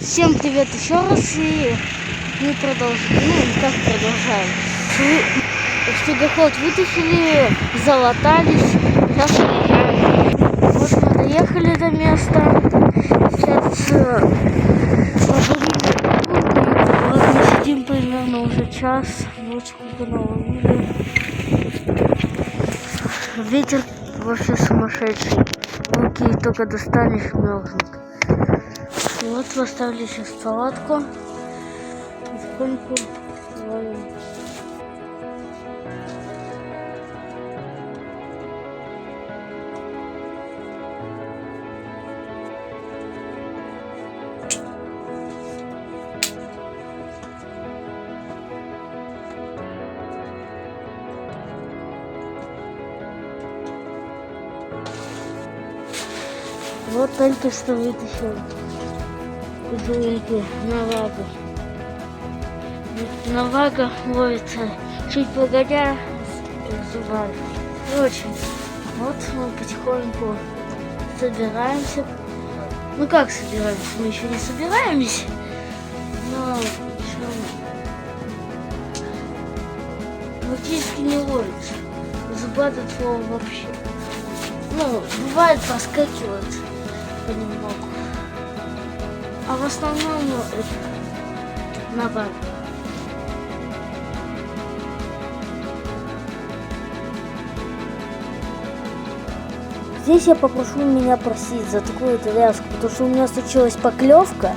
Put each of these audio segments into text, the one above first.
Всем привет еще раз, и мы продолжаем. Снегоход вытащили, залатались, сейчас уезжаем. Вот мы доехали до места, сейчас вот мы сидим примерно уже час, вот сколько наловили. Ветер вообще сумасшедший, руки только достанешь, мерзнут. Вот поставили сейчас палатку. Потихоньку валим. Вот только что вытащил из реки Навага. Навага ловится чуть погодя зубами. Короче, вот мы потихоньку собираемся. Ну как собираемся? Мы еще не собираемся, но еще практически не ловится. Зубатое слово вообще. Ну, бывает проскакивает понемногу. А в основном это Навага. Здесь я попрошу меня простить за такую тряску, потому что у меня случилась поклевка,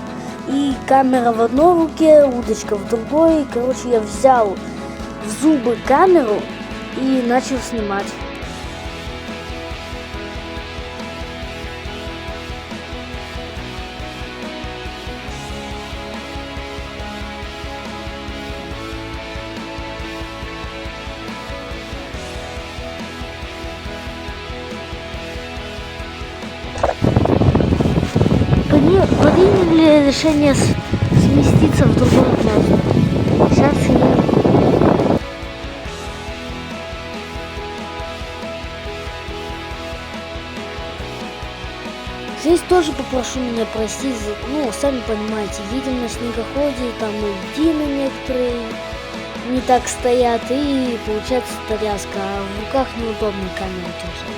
и камера в одной руке, удочка в другой. Короче, я взял в зубы камеру и начал снимать. Приняли решение сместиться в другой пляж. Сейчас здесь тоже попрошу меня простить, ну, сами понимаете, едем на снегоходе, там и Дины некоторые не так стоят, и получается тряска, а в руках неудобно камеру держать.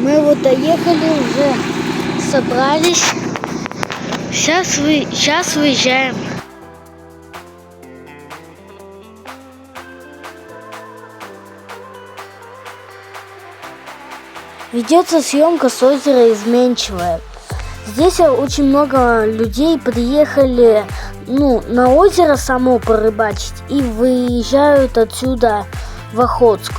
Мы вот доехали, уже собрались. Сейчас выезжаем. Ведется съемка с озера Изменчивое. Здесь очень много людей приехали, на озеро само порыбачить и выезжают отсюда в Охотск.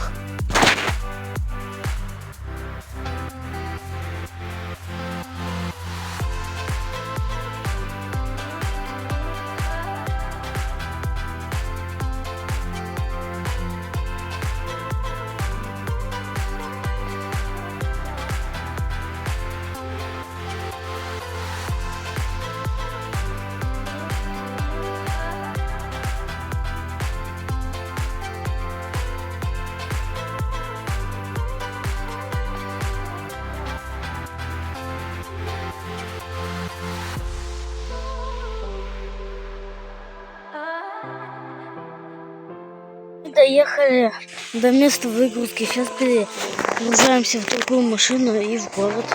Доехали до места выгрузки. Сейчас перегружаемся в другую машину и в город.